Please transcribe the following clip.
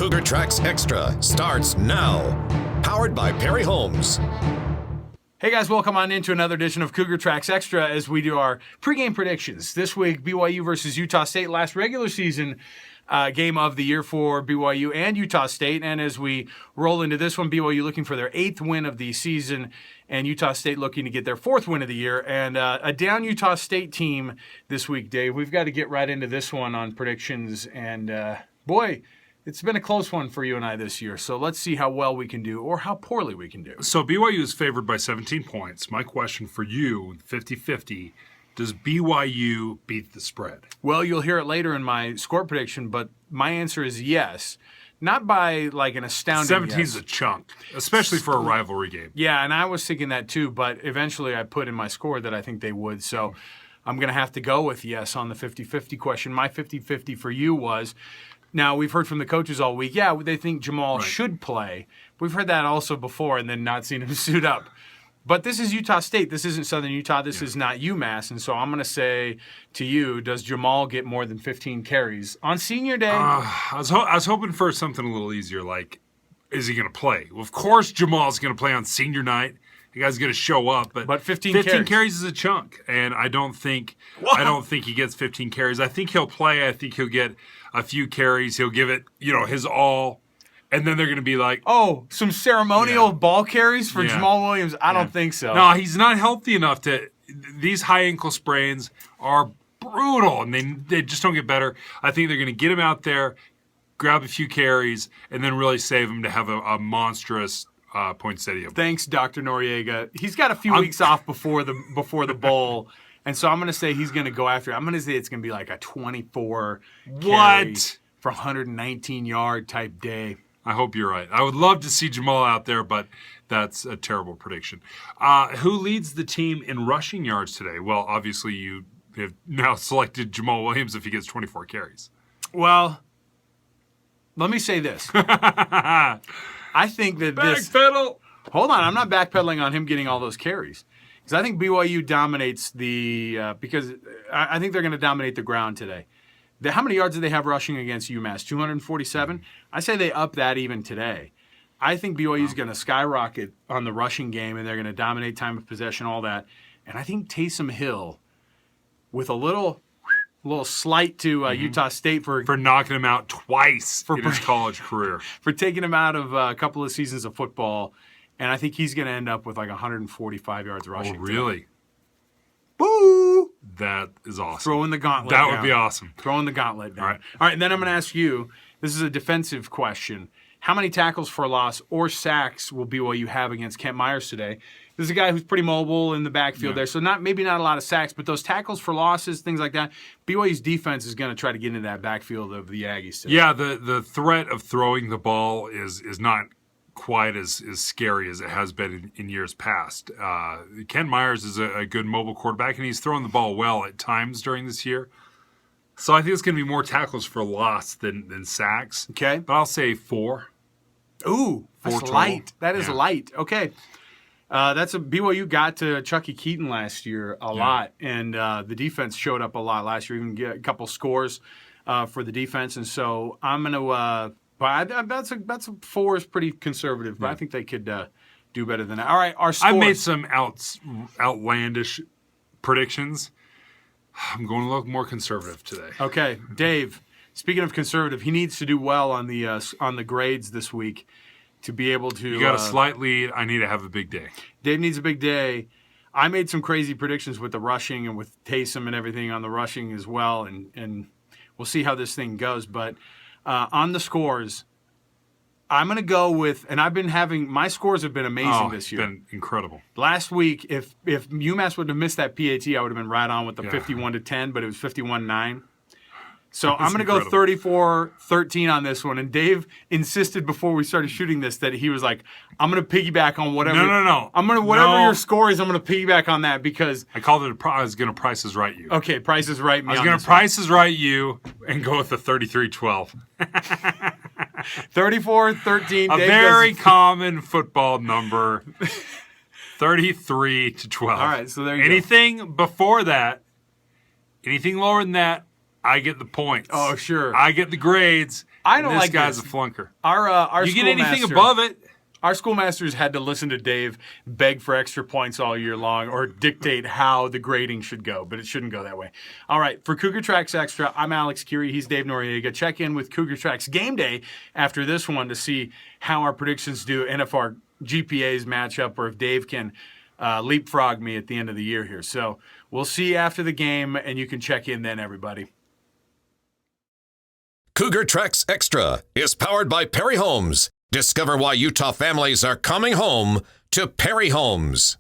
Cougar Tracks Extra starts now. Powered by Perry Homes. Hey guys, welcome on into another edition of Cougar Tracks Extra as we do our pregame predictions. This week, BYU versus Utah State, last regular season game of the year for BYU and Utah State. And as we roll into this one, BYU looking for their 8th win of the season and Utah State looking to get their 4th win of the year. And a down Utah State team this week, Dave. We've got to get right into this one on predictions. And boy, it's been a close one for you and I this year. So let's see how well we can do or how poorly we can do. So BYU is favored by 17 points. My question for you, 50-50, does BYU beat the spread? Well, you'll hear it later in my score prediction, but my answer is yes. Not by like an astounding 17 is yes. a chunk, especially for a rivalry game. Yeah, and I was thinking that too, but eventually I put in my score that I think they would. So I'm going to have to go with yes on the 50-50 question. My 50-50 for you was, now we've heard from the coaches all week, yeah, they think Jamal should play. We've heard that also before and then not seen him suit up. But this is Utah State. This isn't Southern Utah. This is not UMass. And so I'm going to say to you, does Jamal get more than 15 carries on senior day? I was hoping for something a little easier, like, is he going to play? Well, of course Jamal's going to play on senior night. The guy's going to show up. But 15 carries is a chunk. And I don't think he gets 15 carries. I think he'll play. I think he'll get a few carries. He'll give it, his all. And then they're going to be like, oh, some ceremonial ball carries for Jamal Williams? I don't think so. No, he's not healthy enough to. These high ankle sprains are brutal, and they just don't get better. I think they're going to get him out there, grab a few carries, and then really save him to have a monstrous poinsettia. Thanks, Dr. Noriega. He's got a few weeks off before the bowl. And so I'm going to say he's going to go after it. I'm going to say it's going to be like a 24 carry for 119-yard type day. I hope you're right. I would love to see Jamal out there, but that's a terrible prediction. Who leads the team in rushing yards today? Well, obviously you have now selected Jamal Williams if he gets 24 carries. Well, let me say this. I think that Backpedal! Hold on, I'm not backpedaling on him getting all those carries. Because I think BYU dominates because I think they're going to dominate the ground today. How many yards do they have rushing against UMass? 247? I say they up that even today. I think BYU is going to skyrocket on the rushing game, and they're going to dominate time of possession, all that. And I think Taysom Hill, with a little slight to Utah State for knocking him out twice in his college career. For taking him out of a couple of seasons of football. And I think he's going to end up with like 145 yards rushing. Oh, really? Today. Boo! That is awesome. Throwing the gauntlet That down. would be awesome. Throwing the gauntlet down. All right, and then I'm going to ask you, this is a defensive question. How many tackles for loss or sacks will BYU have against Kent Myers today? This is a guy who's pretty mobile in the backfield there, so maybe not a lot of sacks, but those tackles for losses, things like that, BYU's defense is going to try to get into that backfield of the Aggies today. Yeah, the threat of throwing the ball is not quite as scary as it has been in years past. Ken Myers is a good mobile quarterback, and he's throwing the ball well at times during this year. So I think it's going to be more tackles for loss than sacks. Okay. But I'll say 4. Ooh, that's total. light. That is light. Okay. BYU got to Chucky Keaton last year a lot, and the defense showed up a lot last year, even get a couple scores for the defense. And so I'm going to but that's a 4 is pretty conservative, but I think they could do better than that. All right, our scores. I've made some outlandish predictions. I'm going to look more conservative today. Okay, Dave. Speaking of conservative, he needs to do well on the grades this week to be able to. You got a slight lead. I need to have a big day. Dave needs a big day. I made some crazy predictions with the rushing and with Taysom and everything on the rushing as well, and we'll see how this thing goes. But on the scores, I'm going to go with, and my scores have been amazing this year. It's been incredible. Last week, if UMass would have missed that PAT, I would have been right on with the 51-10, but it was 51-9. So I'm going to go 34-13 on this one. And Dave insisted before we started shooting this that he was like, I'm going to piggyback on whatever. No. Whatever your score is, I'm going to piggyback on that because. I called it I was going to Price is Right you. Okay, Price is Right me. I was going to Price is Right you and go with the 33-12. 34-13. A very common football number. 33-12. All right, so there you go. Anything before that, anything lower than that, I get the points. Oh, sure. I get the grades. I don't this like guy's this. a flunker. Our you get anything above it? Our schoolmasters had to listen to Dave beg for extra points all year long or dictate how the grading should go, but it shouldn't go that way. All right, for Cougar Tracks Extra, I'm Alex Kirry. He's Dave Noriega. Check in with Cougar Tracks Game Day after this one to see how our predictions do and if our GPAs match up or if Dave can leapfrog me at the end of the year here. So we'll see you after the game, and you can check in then, everybody. Cougar Tracks Extra is powered by Perry Homes. Discover why Utah families are coming home to Perry Homes.